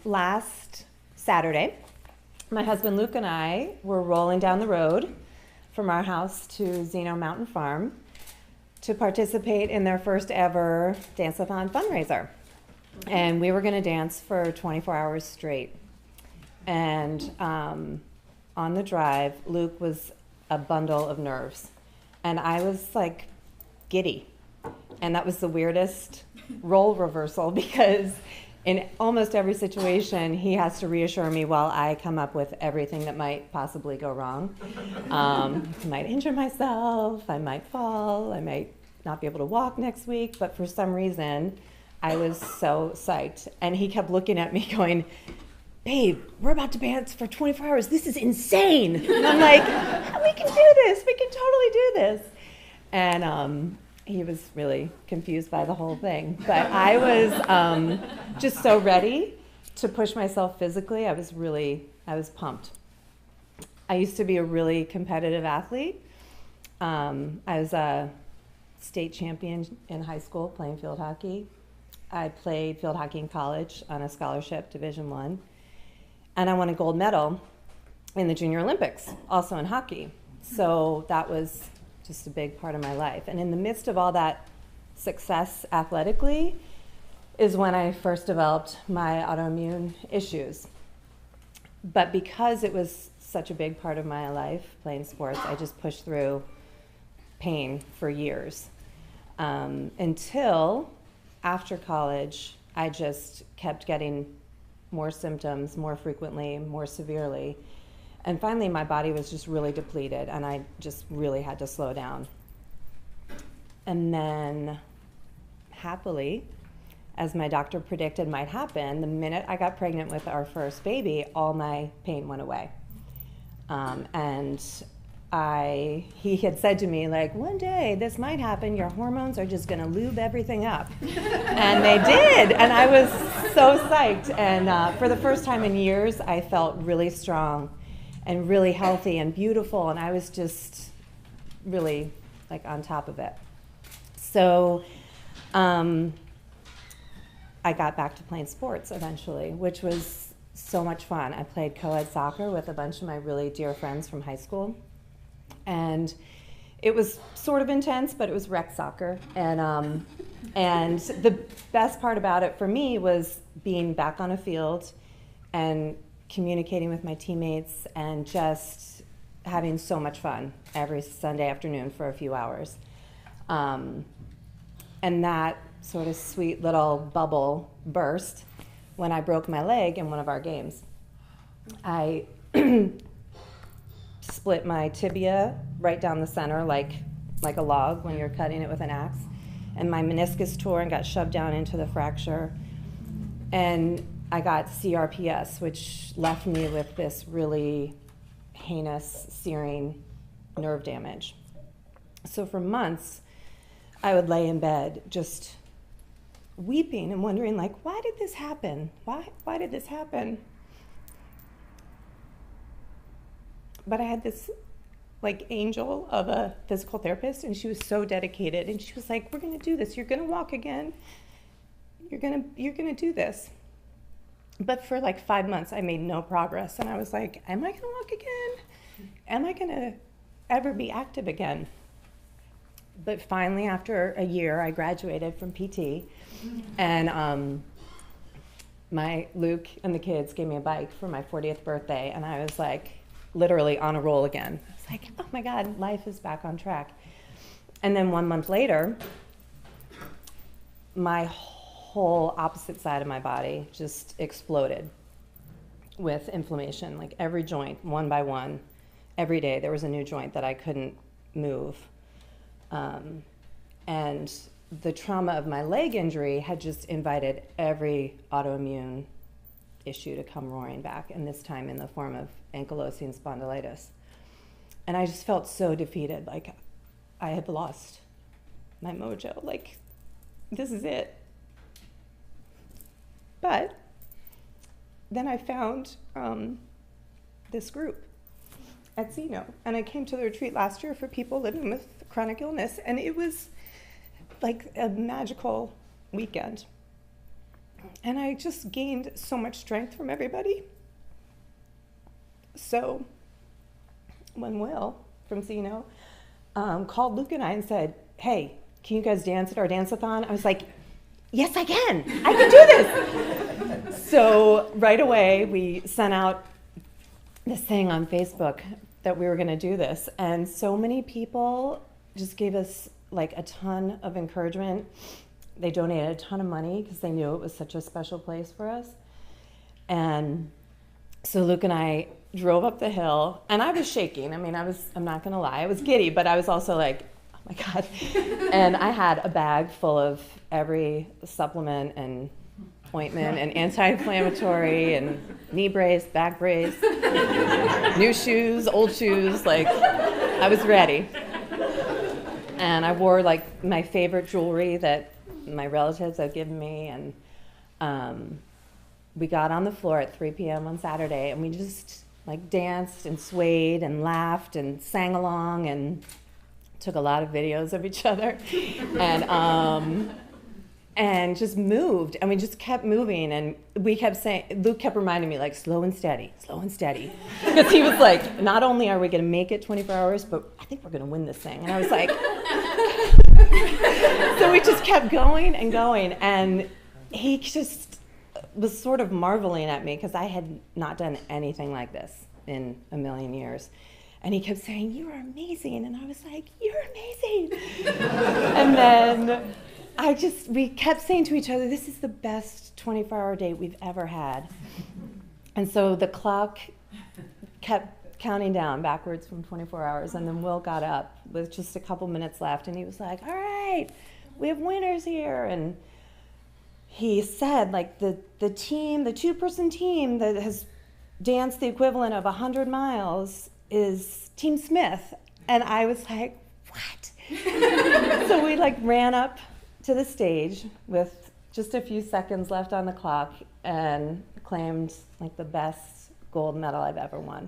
Last Saturday, my husband Luke and I were rolling down the road from our house to Zeno Mountain Farm to participate in their first ever dance-a-thon fundraiser. And we were going to dance for 24 hours straight. And on the drive, Luke was a bundle of nerves. And I was like giddy. And that was the weirdest role reversal because in almost every situation, he has to reassure me while I come up with everything that might possibly go wrong. I might injure myself, I might fall, I might not be able to walk next week, but for some reason, I was so psyched. And he kept looking at me going, babe, we're about to dance for 24 hours. This is insane. And I'm like, we can do this. We can totally do this. And he was really confused by the whole thing. But I was just so ready to push myself physically. I was pumped. I used to be a really competitive athlete. I was a state champion in high school playing field hockey. I played field hockey in college on a scholarship, Division I. And I won a gold medal in the Junior Olympics, also in hockey. So that was just a big part of my life. And in the midst of all that success athletically is when I first developed my autoimmune issues. But because it was such a big part of my life, playing sports, I just pushed through pain for years. Until after college, I just kept getting more symptoms more frequently, more severely. And finally, my body was just really depleted, and I just really had to slow down. And then, happily, as my doctor predicted might happen, the minute I got pregnant with our first baby, all my pain went away. And he had said to me, like, one day this might happen, your hormones are just gonna lube everything up. And they did, and I was so psyched. And for the first time in years, I felt really strong and really healthy and beautiful, and I was just really like on top of it. So I got back to playing sports eventually, which was so much fun. I played co-ed soccer with a bunch of my really dear friends from high school. And it was sort of intense, but it was rec soccer. And the best part about it for me was being back on a field and communicating with my teammates and just having so much fun every Sunday afternoon for a few hours. And that sort of sweet little bubble burst when I broke my leg in one of our games. I split my tibia right down the center like a log when you're cutting it with an axe. And my meniscus tore and got shoved down into the fracture. And I got CRPS, which left me with this really heinous, searing nerve damage. So for months, I would lay in bed just weeping and wondering, like, why did this happen? Why did this happen? But I had this like angel of a physical therapist, and she was so dedicated, and she was like, we're gonna do this, you're gonna walk again, you're gonna do this. But for like 5 months, I made no progress, and I was like, am I gonna walk again? Am I gonna ever be active again? But finally, after a year, I graduated from PT, and my Luke and the kids gave me a bike for my 40th birthday, and I was like, literally on a roll again. I was like, oh my God, life is back on track. And then 1 month later, my whole opposite side of my body just exploded with inflammation. Like every joint, one by one, every day there was a new joint that I couldn't move. And the trauma of my leg injury had just invited every autoimmune issue to come roaring back, and this time in the form of ankylosing spondylitis. And I just felt so defeated, like I had lost my mojo, like this is it. But then I found this group at Zeno, and I came to the retreat last year for people living with chronic illness, and it was like a magical weekend. And I just gained so much strength from everybody. So when Will from Zeno called Luke and I and said, hey, can you guys dance at our dance-a-thon? I was like, yes, I can. I can do this. So right away, we sent out this thing on Facebook that we were going to do this. And so many people just gave us like a ton of encouragement. They donated a ton of money because they knew it was such a special place for us. And so Luke and I drove up the hill, and I was shaking. I mean, I'm not going to lie, I was giddy, but I was also like, oh my God. And I had a bag full of every supplement and ointment and anti-inflammatory and knee brace, back brace, new shoes, old shoes, like I was ready. And I wore like my favorite jewelry that my relatives had given me, and we got on the floor at 3 p.m. on Saturday, and we just like danced and swayed and laughed and sang along and took a lot of videos of each other, and just moved, and we just kept moving, and we kept saying, Luke kept reminding me like, slow and steady, because he was like, not only are we going to make it 24 hours, but I think we're going to win this thing. And I was like, so we just kept going and going, and he just was sort of marveling at me because I had not done anything like this in a million years. And he kept saying, you are amazing. And I was like, you're amazing. And then we kept saying to each other, this is the best 24-hour date we've ever had. And so the clock kept counting down backwards from 24 hours, and then Will got up with just a couple minutes left, and he was like, all right, we have winners here. And he said, like, the team, the two-person team that has danced the equivalent of 100 miles is Team Smith. And I was like, what? So we like ran up to the stage with just a few seconds left on the clock and claimed like the best gold medal I've ever won.